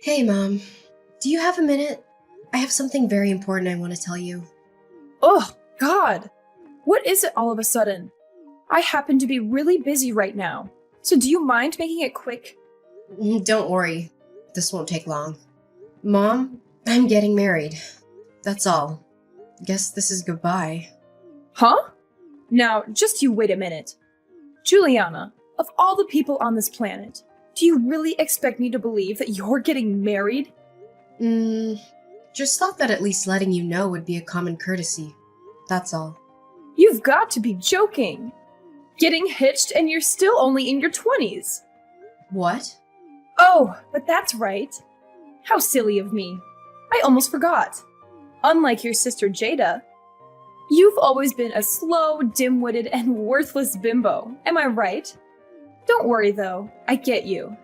Hey, Mom. Do you have a minute? I have something very important I want to tell you. Oh, God! What is it all of a sudden? I happen to be really busy right now, so do you mind making it quick? Don't worry. This won't take long. Mom, I'm getting married. That's all. Guess this is goodbye. Huh? Now, just you wait a minute. Juliana, of all the people on this planet, do you really expect me to believe that you're getting married? Just thought that at least letting you know would be a common courtesy. That's all. You've got to be joking. Getting hitched and you're still only in your 20s. What? Oh, but that's right. How silly of me. I almost forgot. Unlike your sister Jada, you've always been a slow, dim-witted, and worthless bimbo. Am I right? Don't worry, though. I get you.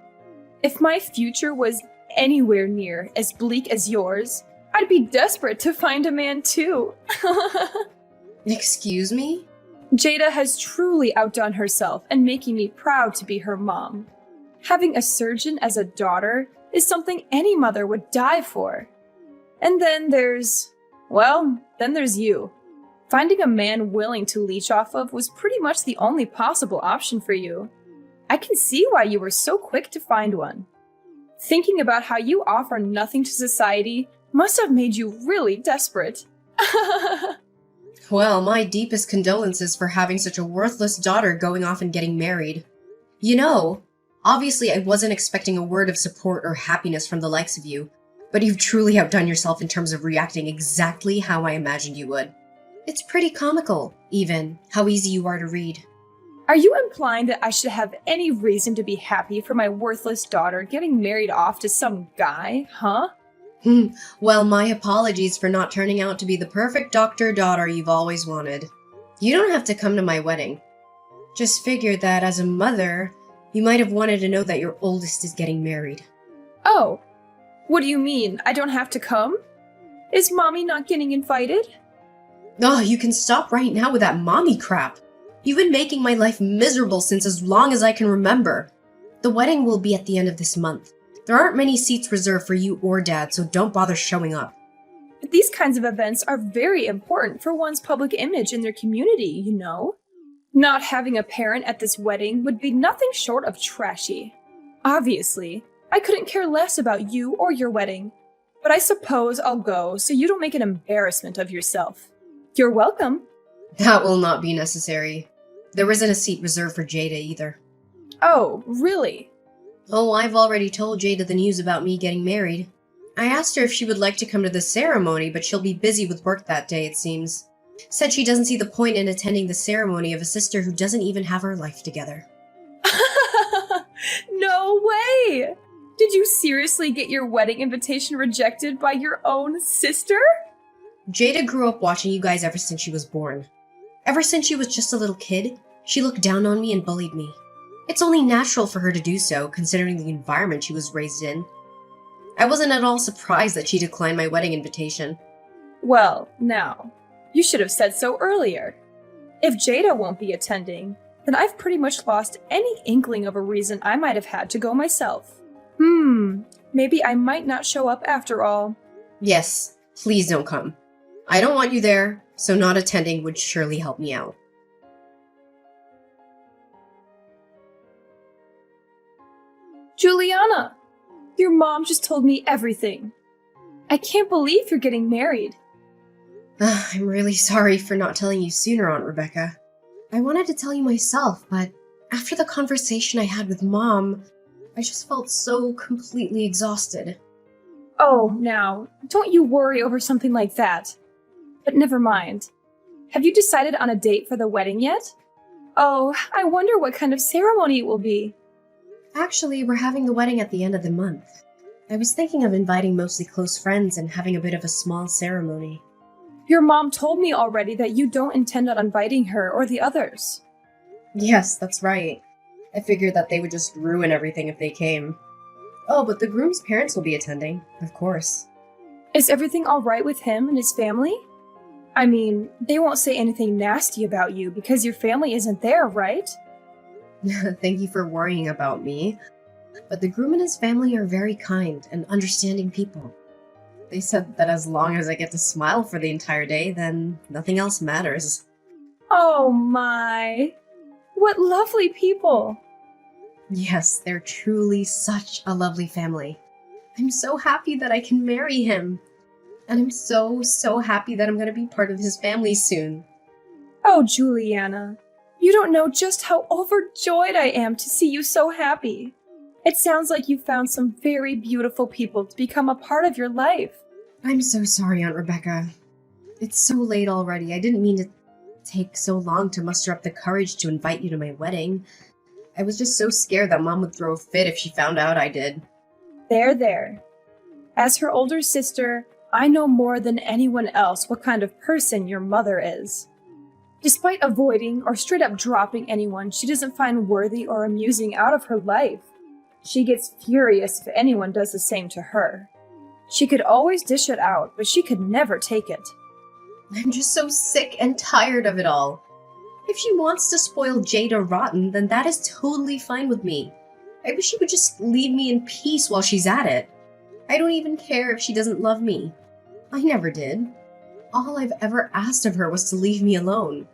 If my future was anywhere near as bleak as yours, I'd be desperate to find a man, too. Excuse me? Jada has truly outdone herself and making me proud to be her mom. Having a surgeon as a daughter is something any mother would die for. And then there's you. Finding a man willing to leech off of was pretty much the only possible option for you. I can see why you were so quick to find one. Thinking about how you offer nothing to society must have made you really desperate. Well, my deepest condolences for having such a worthless daughter going off and getting married. You know, obviously I wasn't expecting a word of support or happiness from the likes of you, but you've truly outdone yourself in terms of reacting exactly how I imagined you would. It's pretty comical, even, how easy you are to read. Are you implying that I should have any reason to be happy for my worthless daughter getting married off to some guy, huh? Well, my apologies for not turning out to be the perfect doctor-daughter you've always wanted. You don't have to come to my wedding. Just figured that as a mother, you might have wanted to know that your oldest is getting married. Oh, what do you mean? I don't have to come? Is Mommy not getting invited? Oh, you can stop right now with that mommy crap. You've been making my life miserable since as long as I can remember. The wedding will be at the end of this month. There aren't many seats reserved for you or Dad, so don't bother showing up. But these kinds of events are very important for one's public image in their community, you know? Not having a parent at this wedding would be nothing short of trashy. Obviously, I couldn't care less about you or your wedding, but I suppose I'll go so you don't make an embarrassment of yourself. You're welcome. That will not be necessary. There isn't a seat reserved for Jada either. Oh, really? Oh, I've already told Jada the news about me getting married. I asked her if she would like to come to the ceremony, but she'll be busy with work that day, it seems. Said she doesn't see the point in attending the ceremony of a sister who doesn't even have her life together. No way! Did you seriously get your wedding invitation rejected by your own sister? Jada grew up watching you guys ever since she was born. Ever since she was just a little kid, she looked down on me and bullied me. It's only natural for her to do so, considering the environment she was raised in. I wasn't at all surprised that she declined my wedding invitation. Well, now, you should have said so earlier. If Jada won't be attending, then I've pretty much lost any inkling of a reason I might have had to go myself. Maybe I might not show up after all. Yes, please don't come. I don't want you there, so not attending would surely help me out. Juliana, your mom just told me everything. I can't believe you're getting married. I'm really sorry for not telling you sooner, Aunt Rebecca. I wanted to tell you myself, but after the conversation I had with Mom, I just felt so completely exhausted. Oh, now, don't you worry over something like that. But never mind. Have you decided on a date for the wedding yet? Oh, I wonder what kind of ceremony it will be. Actually, we're having the wedding at the end of the month. I was thinking of inviting mostly close friends and having a bit of a small ceremony. Your mom told me already that you don't intend on inviting her or the others. Yes, that's right. I figured that they would just ruin everything if they came. Oh, but the groom's parents will be attending, of course. Is everything all right with him and his family? I mean, they won't say anything nasty about you because your family isn't there, right? Thank you for worrying about me. But the groom and his family are very kind and understanding people. They said that as long as I get to smile for the entire day, then nothing else matters. Oh my. What lovely people. Yes, they're truly such a lovely family. I'm so happy that I can marry him. And I'm so happy that I'm going to be part of his family soon. Oh, Juliana. You don't know just how overjoyed I am to see you so happy. It sounds like you found some very beautiful people to become a part of your life. I'm so sorry, Aunt Rebecca. It's so late already. I didn't mean to take so long to muster up the courage to invite you to my wedding. I was just so scared that Mom would throw a fit if she found out I did. There. As her older sister, I know more than anyone else what kind of person your mother is. Despite avoiding or straight up dropping anyone she doesn't find worthy or amusing out of her life, she gets furious if anyone does the same to her. She could always dish it out, but she could never take it. I'm just so sick and tired of it all. If she wants to spoil Jada rotten, then that is totally fine with me. I wish she would just leave me in peace while she's at it. I don't even care if she doesn't love me. I never did. All I've ever asked of her was to leave me alone.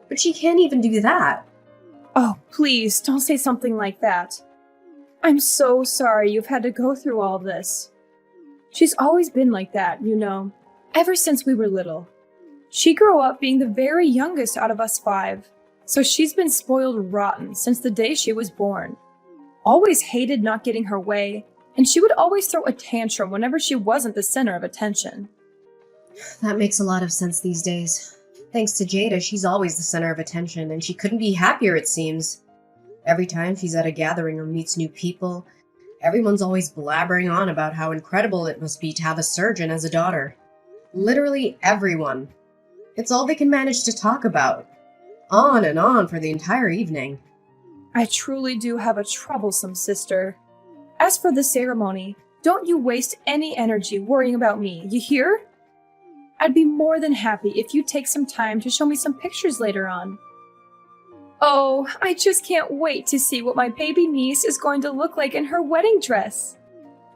But she can't even do that. Oh, please, don't say something like that. I'm so sorry you've had to go through all this. She's always been like that, you know, ever since we were little. She grew up being the very youngest out of us 5, so she's been spoiled rotten since the day she was born. Always hated not getting her way, and she would always throw a tantrum whenever she wasn't the center of attention. That makes a lot of sense these days. Thanks to Jada, she's always the center of attention, and she couldn't be happier, it seems. Every time she's at a gathering or meets new people, everyone's always blabbering on about how incredible it must be to have a surgeon as a daughter. Literally everyone. It's all they can manage to talk about. On and on for the entire evening. I truly do have a troublesome sister. As for the ceremony, don't you waste any energy worrying about me, you hear? I'd be more than happy if you'd take some time to show me some pictures later on. Oh, I just can't wait to see what my baby niece is going to look like in her wedding dress.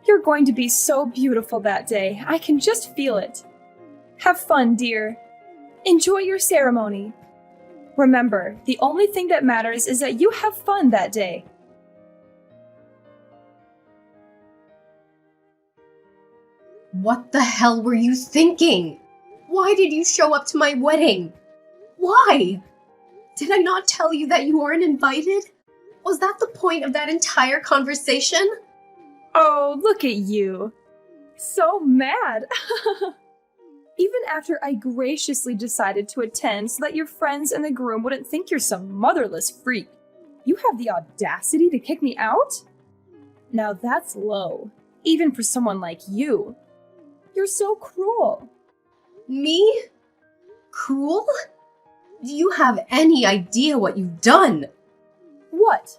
You're going to be so beautiful that day. I can just feel it. Have fun, dear. Enjoy your ceremony. Remember, the only thing that matters is that you have fun that day. What the hell were you thinking? Why did you show up to my wedding? Why? Did I not tell you that you weren't invited? Was that the point of that entire conversation? Oh, look at you. So mad. Even after I graciously decided to attend so that your friends and the groom wouldn't think you're some motherless freak, you have the audacity to kick me out? Now that's low, even for someone like you. You're so cruel. Me? Cruel? Do you have any idea what you've done? What?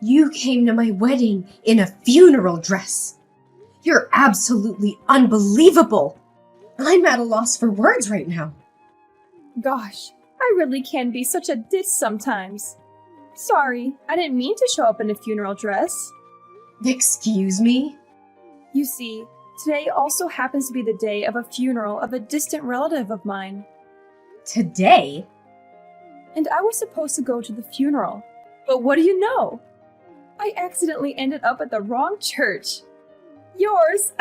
You came to my wedding in a funeral dress. You're absolutely unbelievable. I'm at a loss for words right now. Gosh, I really can be such a ditz sometimes. Sorry, I didn't mean to show up in a funeral dress. Excuse me? You see, today also happens to be the day of a funeral of a distant relative of mine. Today? And I was supposed to go to the funeral. But what do you know? I accidentally ended up at the wrong church. Yours!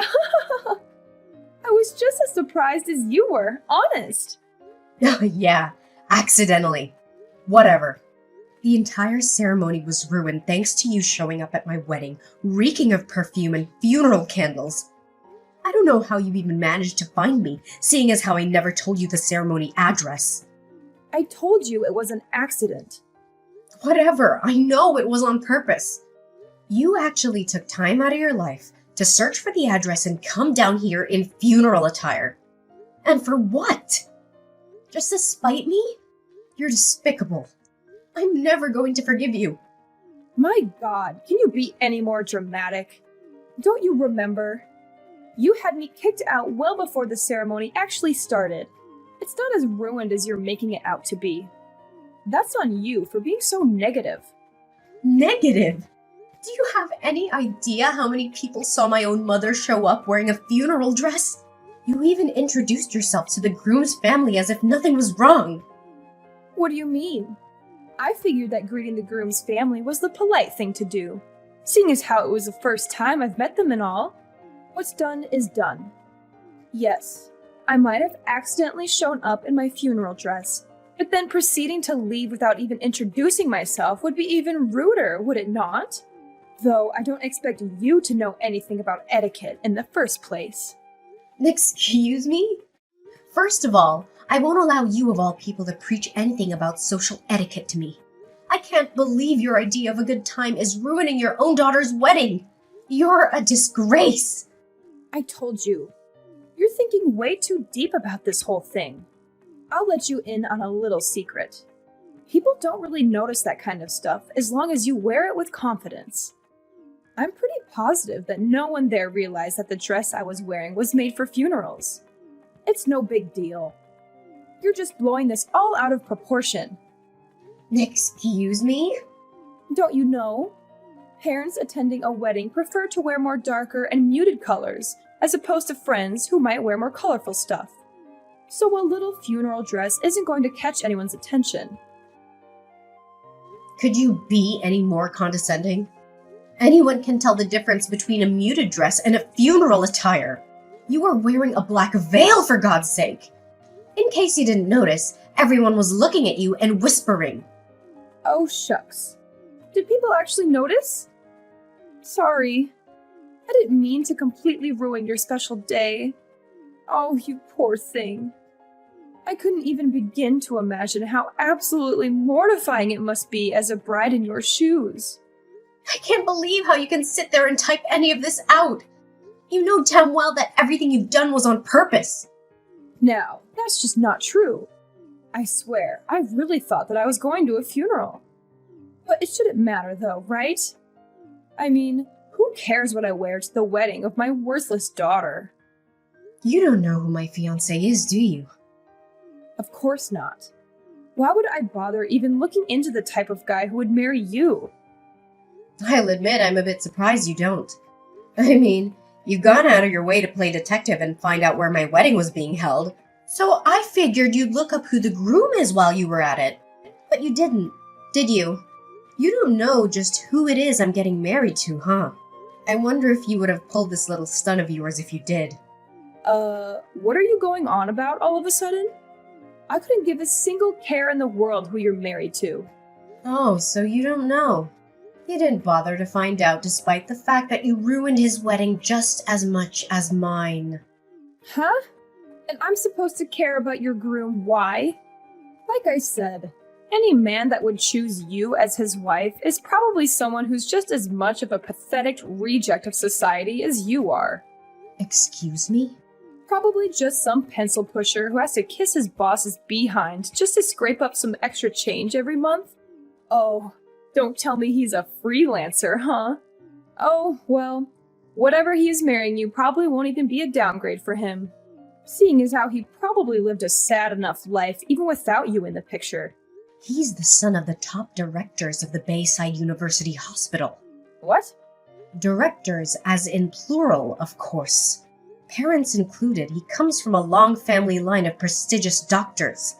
I was just as surprised as you were, honest. Yeah, accidentally. Whatever. The entire ceremony was ruined thanks to you showing up at my wedding, reeking of perfume and funeral candles. I don't know how you even managed to find me, seeing as how I never told you the ceremony address. I told you it was an accident. Whatever, I know it was on purpose. You actually took time out of your life to search for the address and come down here in funeral attire. And for what? Just to spite me? You're despicable. I'm never going to forgive you. My God, can you be any more dramatic? Don't you remember? You had me kicked out well before the ceremony actually started. It's not as ruined as you're making it out to be. That's on you for being so negative. Negative? Do you have any idea how many people saw my own mother show up wearing a funeral dress? You even introduced yourself to the groom's family as if nothing was wrong. What do you mean? I figured that greeting the groom's family was the polite thing to do, seeing as how it was the first time I've met them and all. What's done is done. Yes, I might have accidentally shown up in my funeral dress, but then proceeding to leave without even introducing myself would be even ruder, would it not? Though I don't expect you to know anything about etiquette in the first place. Excuse me? First of all, I won't allow you of all people to preach anything about social etiquette to me. I can't believe your idea of a good time is ruining your own daughter's wedding. You're a disgrace. I told you. You're thinking way too deep about this whole thing. I'll let you in on a little secret. People don't really notice that kind of stuff as long as you wear it with confidence. I'm pretty positive that no one there realized that the dress I was wearing was made for funerals. It's no big deal. You're just blowing this all out of proportion. Excuse me? Don't you know? Parents attending a wedding prefer to wear more darker and muted colors, as opposed to friends who might wear more colorful stuff. So a little funeral dress isn't going to catch anyone's attention. Could you be any more condescending? Anyone can tell the difference between a muted dress and a funeral attire. You are wearing a black veil, for God's sake. In case you didn't notice, everyone was looking at you and whispering. Oh, shucks. Did people actually notice? Sorry. I didn't mean to completely ruin your special day. Oh, you poor thing. I couldn't even begin to imagine how absolutely mortifying it must be as a bride in your shoes. I can't believe how you can sit there and type any of this out. You know damn well that everything you've done was on purpose. Now, that's just not true. I swear, I really thought that I was going to a funeral. But it shouldn't matter though, right? I mean, who cares what I wear to the wedding of my worthless daughter? You don't know who my fiancé is, do you? Of course not. Why would I bother even looking into the type of guy who would marry you? I'll admit I'm a bit surprised you don't. I mean, you've gone out of your way to play detective and find out where my wedding was being held, so I figured you'd look up who the groom is while you were at it. But you didn't, did you? You don't know just who it is I'm getting married to, huh? I wonder if you would have pulled this little stunt of yours if you did. What are you going on about all of a sudden? I couldn't give a single care in the world who you're married to. Oh, so you don't know. You didn't bother to find out despite the fact that you ruined his wedding just as much as mine. Huh? And I'm supposed to care about your groom, why? Like I said, any man that would choose you as his wife is probably someone who's just as much of a pathetic reject of society as you are. Excuse me? Probably just some pencil pusher who has to kiss his boss's behind just to scrape up some extra change every month. Oh, don't tell me he's a freelancer, huh? Oh, well, whatever he is marrying you probably won't even be a downgrade for him. Seeing as how he probably lived a sad enough life even without you in the picture. He's the son of the top directors of the Bayside University Hospital. What? Directors, as in plural, of course. Parents included, he comes from a long family line of prestigious doctors.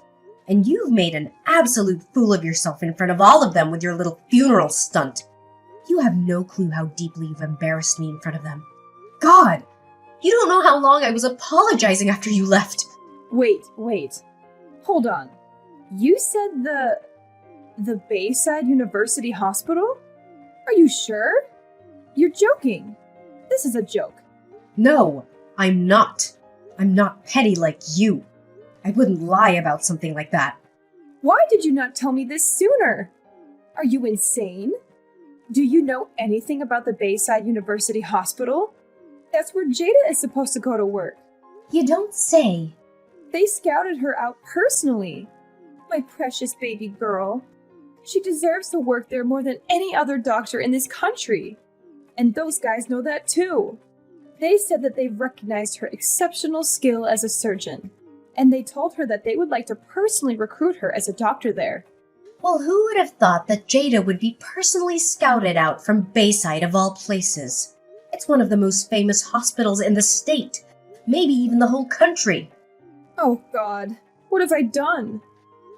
And you've made an absolute fool of yourself in front of all of them with your little funeral stunt. You have no clue how deeply you've embarrassed me in front of them. God! You don't know how long I was apologizing after you left. Wait. Hold on. You said the Bayside University Hospital? Are you sure? You're joking. This is a joke. No, I'm not. I'm not petty like you. I wouldn't lie about something like that. Why did you not tell me this sooner? Are you insane? Do you know anything about the Bayside University Hospital? That's where Jada is supposed to go to work. You don't say. They scouted her out personally. My precious baby girl. She deserves to work there more than any other doctor in this country. And those guys know that too. They said that they've recognized her exceptional skill as a surgeon. And they told her that they would like to personally recruit her as a doctor there. Well, who would have thought that Jada would be personally scouted out from Bayside of all places? It's one of the most famous hospitals in the state, maybe even the whole country. Oh God, what have I done?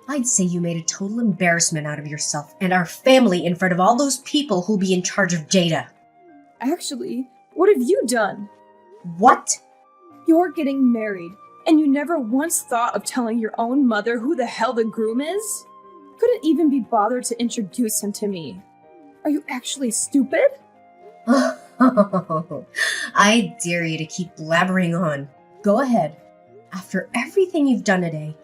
I'd say you made a total embarrassment out of yourself and our family in front of all those people who'll be in charge of Jada. Actually, what have you done? What? You're getting married, and you never once thought of telling your own mother who the hell the groom is? Couldn't even be bothered to introduce him to me. Are you actually stupid? I dare you to keep blabbering on. Go ahead. After everything you've done today,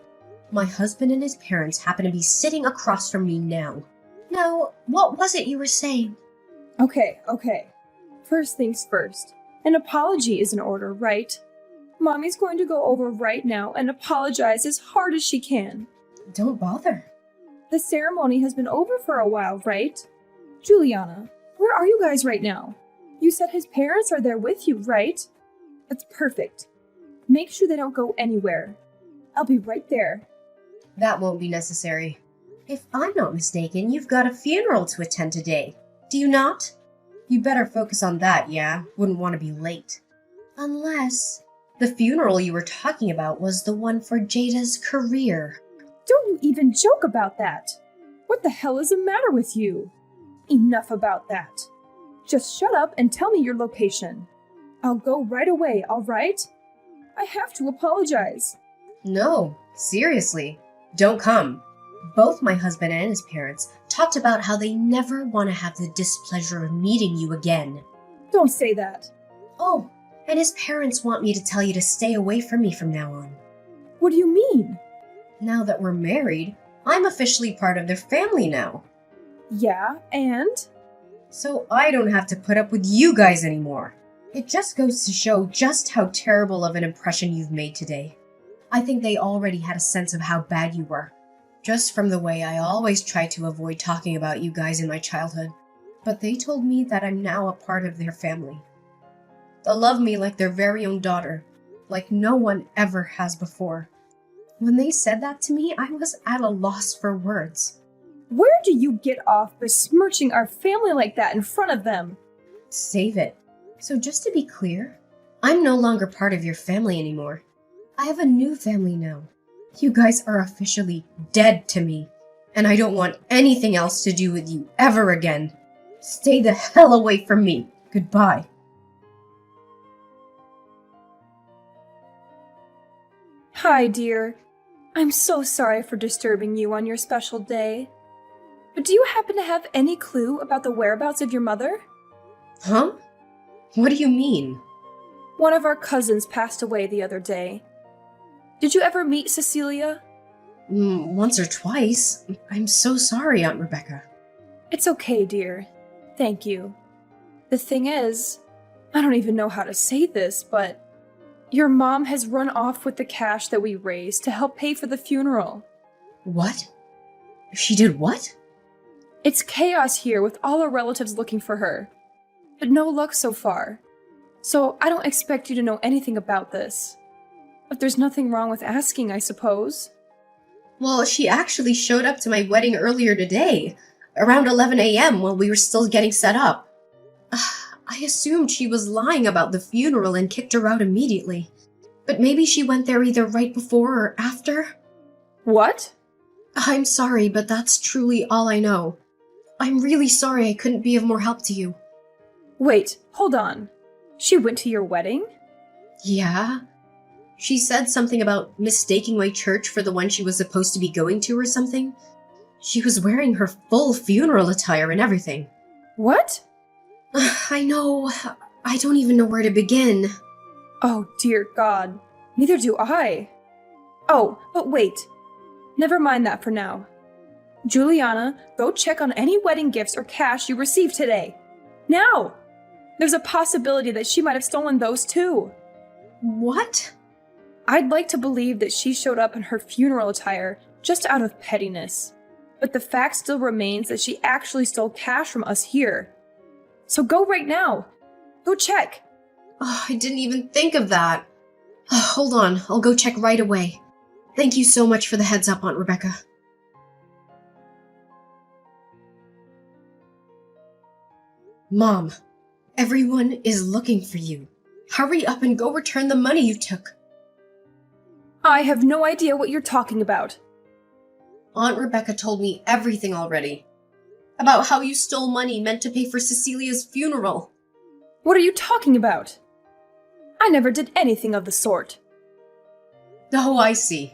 my husband and his parents happen to be sitting across from me now. Now, what was it you were saying? Okay. First things first. An apology is in order, right? Mommy's going to go over right now and apologize as hard as she can. Don't bother. The ceremony has been over for a while, right? Juliana, where are you guys right now? You said his parents are there with you, right? That's perfect. Make sure they don't go anywhere. I'll be right there. That won't be necessary. If I'm not mistaken, you've got a funeral to attend today. Do you not? You better focus on that, yeah? Wouldn't want to be late. Unless the funeral you were talking about was the one for Jada's career. Don't you even joke about that. What the hell is the matter with you? Enough about that. Just shut up and tell me your location. I'll go right away, all right? I have to apologize. No, seriously, don't come. Both my husband and his parents talked about how they never want to have the displeasure of meeting you again. Don't say that. Oh, and his parents want me to tell you to stay away from me from now on. What do you mean? Now that we're married, I'm officially part of their family now. Yeah, and? So I don't have to put up with you guys anymore. It just goes to show just how terrible of an impression you've made today. I think they already had a sense of how bad you were, just from the way I always tried to avoid talking about you guys in my childhood. But they told me that I'm now a part of their family. They'll love me like their very own daughter, like no one ever has before. When they said that to me, I was at a loss for words. Where do you get off besmirching our family like that in front of them? Save it. So just to be clear, I'm no longer part of your family anymore. I have a new family now. You guys are officially dead to me, and I don't want anything else to do with you ever again. Stay the hell away from me. Goodbye. Hi, dear. I'm so sorry for disturbing you on your special day. But do you happen to have any clue about the whereabouts of your mother? Huh? What do you mean? One of our cousins passed away the other day. Did you ever meet Cecilia? Once or twice. I'm so sorry, Aunt Rebecca. It's okay, dear. Thank you. The thing is, I don't even know how to say this, but your mom has run off with the cash that we raised to help pay for the funeral. What? She did what? It's chaos here with all our relatives looking for her. But no luck so far. So I don't expect you to know anything about this. But there's nothing wrong with asking, I suppose. Well, she actually showed up to my wedding earlier today, around 11 a.m. while we were still getting set up. I assumed she was lying about the funeral and kicked her out immediately. But maybe she went there either right before or after? What? I'm sorry, but that's truly all I know. I'm really sorry I couldn't be of more help to you. Wait, hold on. She went to your wedding? Yeah. She said something about mistaking my church for the one she was supposed to be going to or something. She was wearing her full funeral attire and everything. What? I know. I don't even know where to begin. Oh, dear God. Neither do I. Oh, but wait. Never mind that for now. Juliana, go check on any wedding gifts or cash you received today. Now! There's a possibility that she might have stolen those too. What? I'd like to believe that she showed up in her funeral attire just out of pettiness. But the fact still remains that she actually stole cash from us here. So go right now. Go check. Oh, I didn't even think of that. Hold on, I'll go check right away. Thank you so much for the heads up, Aunt Rebecca. Mom, everyone is looking for you. Hurry up and go return the money you took. I have no idea what you're talking about. Aunt Rebecca told me everything already. About how you stole money meant to pay for Cecilia's funeral. What are you talking about? I never did anything of the sort. Oh, I see.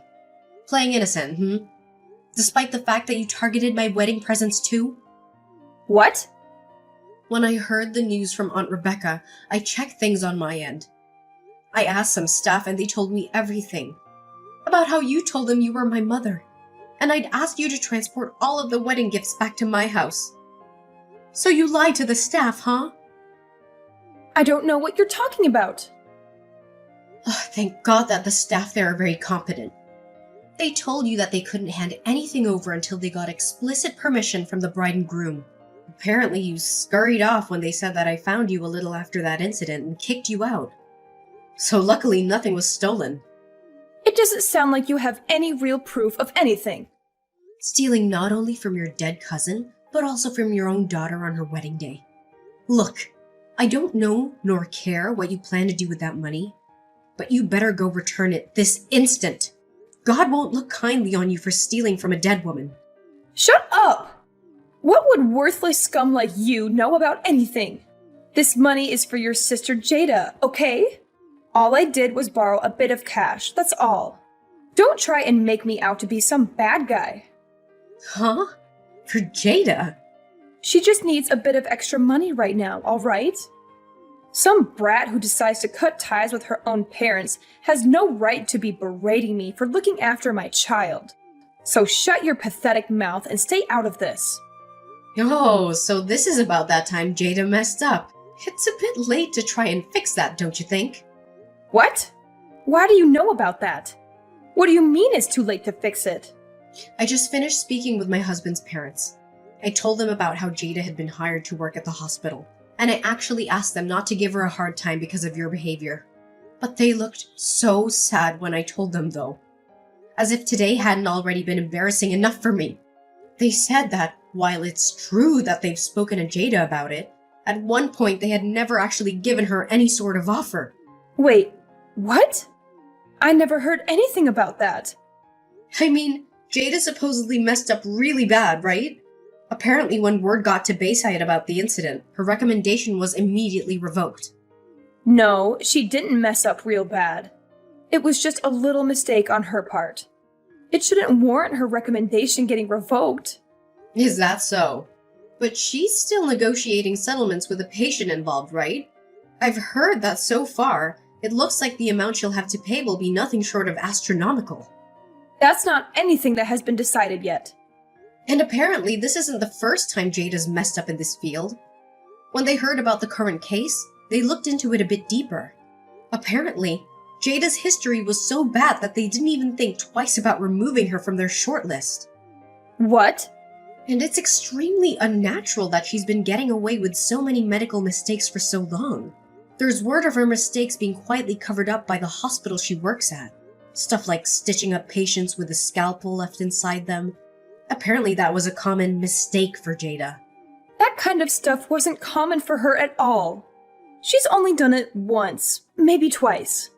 Playing innocent, Despite the fact that you targeted my wedding presents too? What? When I heard the news from Aunt Rebecca, I checked things on my end. I asked some staff and they told me everything. About how you told them you were my mother. And I'd asked you to transport all of the wedding gifts back to my house. So you lied to the staff, huh? I don't know what you're talking about. Thank God that the staff there are very competent. They told you that they couldn't hand anything over until they got explicit permission from the bride and groom. Apparently you scurried off when they said that I found you a little after that incident and kicked you out. So luckily nothing was stolen. It doesn't sound like you have any real proof of anything. Stealing not only from your dead cousin, but also from your own daughter on her wedding day. Look, I don't know nor care what you plan to do with that money, but you better go return it this instant. God won't look kindly on you for stealing from a dead woman. Shut up! What would worthless scum like you know about anything? This money is for your sister Jada, okay? All I did was borrow a bit of cash, that's all. Don't try and make me out to be some bad guy. Huh? For Jada? She just needs a bit of extra money right now, alright? Some brat who decides to cut ties with her own parents has no right to be berating me for looking after my child. So shut your pathetic mouth and stay out of this. Oh, so this is about that time Jada messed up. It's a bit late to try and fix that, don't you think? What? Why do you know about that? What do you mean it's too late to fix it? I just finished speaking with my husband's parents. I told them about how Jada had been hired to work at the hospital, and I actually asked them not to give her a hard time because of your behavior. But they looked so sad when I told them, though. As if today hadn't already been embarrassing enough for me. They said that, while it's true that they've spoken to Jada about it, at one point they had never actually given her any sort of offer. Wait, what? I never heard anything about that. I mean, Jada supposedly messed up really bad, right? Apparently, when word got to Bayside about the incident, her recommendation was immediately revoked. No, she didn't mess up real bad. It was just a little mistake on her part. It shouldn't warrant her recommendation getting revoked. Is that so? But she's still negotiating settlements with a patient involved, right? I've heard that so far, it looks like the amount she'll have to pay will be nothing short of astronomical. That's not anything that has been decided yet. And apparently, this isn't the first time Jada's messed up in this field. When they heard about the current case, they looked into it a bit deeper. Apparently, Jada's history was so bad that they didn't even think twice about removing her from their shortlist. What? And it's extremely unnatural that she's been getting away with so many medical mistakes for so long. There's word of her mistakes being quietly covered up by the hospital she works at. Stuff like stitching up patients with a scalpel left inside them. Apparently that was a common mistake for Jada. That kind of stuff wasn't common for her at all. She's only done it once, maybe twice.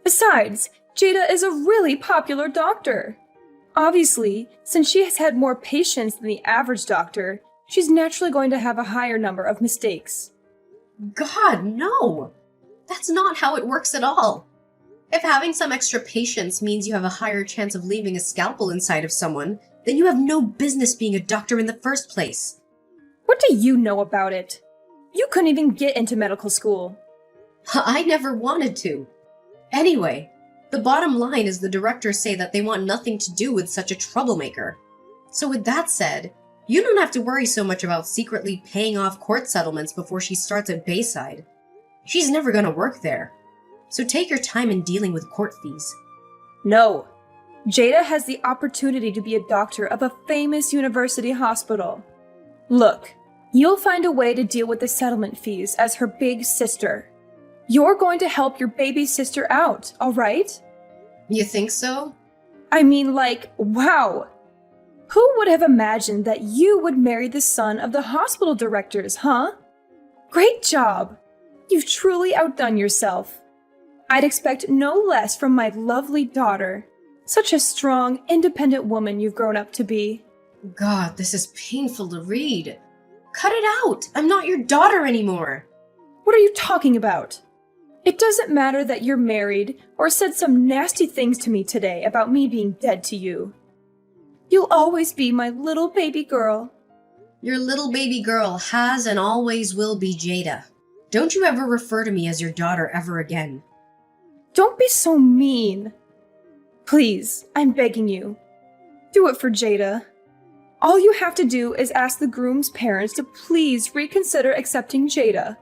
Besides, Jada is a really popular doctor. Obviously, since she has had more patients than the average doctor, she's naturally going to have a higher number of mistakes. God, no! That's not how it works at all. If having some extra patients means you have a higher chance of leaving a scalpel inside of someone, then you have no business being a doctor in the first place. What do you know about it? You couldn't even get into medical school. I never wanted to. Anyway, the bottom line is the directors say that they want nothing to do with such a troublemaker. So with that said, you don't have to worry so much about secretly paying off court settlements before she starts at Bayside. She's never gonna work there. So take your time in dealing with court fees. No. Jada has the opportunity to be a doctor of a famous university hospital. Look, you'll find a way to deal with the settlement fees as her big sister. You're going to help your baby sister out, all right? You think so? I mean, like, wow. Who would have imagined that you would marry the son of the hospital directors, huh? Great job! You've truly outdone yourself. I'd expect no less from my lovely daughter. Such a strong, independent woman you've grown up to be. God, this is painful to read. Cut it out! I'm not your daughter anymore! What are you talking about? It doesn't matter that you're married or said some nasty things to me today about me being dead to you. You'll always be my little baby girl. Your little baby girl has and always will be Jada. Don't you ever refer to me as your daughter ever again. Don't be so mean. Please, I'm begging you. Do it for Jada. All you have to do is ask the groom's parents to please reconsider accepting Jada.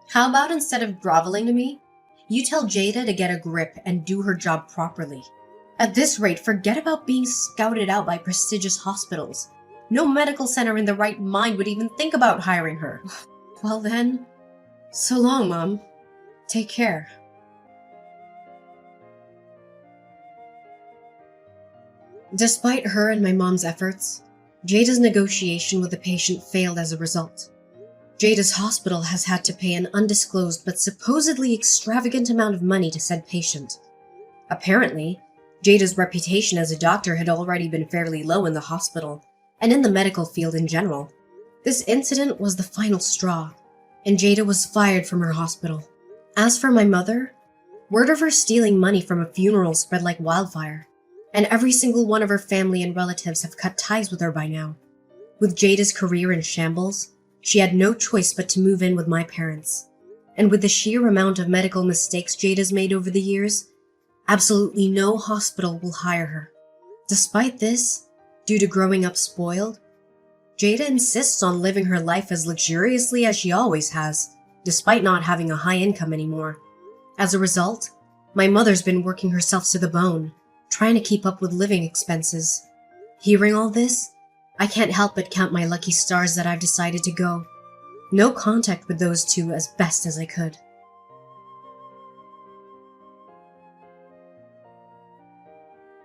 How about instead of groveling to me, you tell Jada to get a grip and do her job properly? At this rate, forget about being scouted out by prestigious hospitals. No medical center in their right mind would even think about hiring her. Well then, so long, Mom. Take care. Despite her and my mom's efforts, Jada's negotiation with the patient failed as a result. Jada's hospital has had to pay an undisclosed but supposedly extravagant amount of money to said patient. Apparently, Jada's reputation as a doctor had already been fairly low in the hospital, and in the medical field in general. This incident was the final straw, and Jada was fired from her hospital. As for my mother, word of her stealing money from a funeral spread like wildfire, and every single one of her family and relatives have cut ties with her by now. With Jada's career in shambles, she had no choice but to move in with my parents. And with the sheer amount of medical mistakes Jada's made over the years, absolutely no hospital will hire her. Despite this, due to growing up spoiled, Jada insists on living her life as luxuriously as she always has, despite not having a high income anymore. As a result, my mother's been working herself to the bone, trying to keep up with living expenses. Hearing all this, I can't help but count my lucky stars that I've decided to go. No contact with those two as best as I could.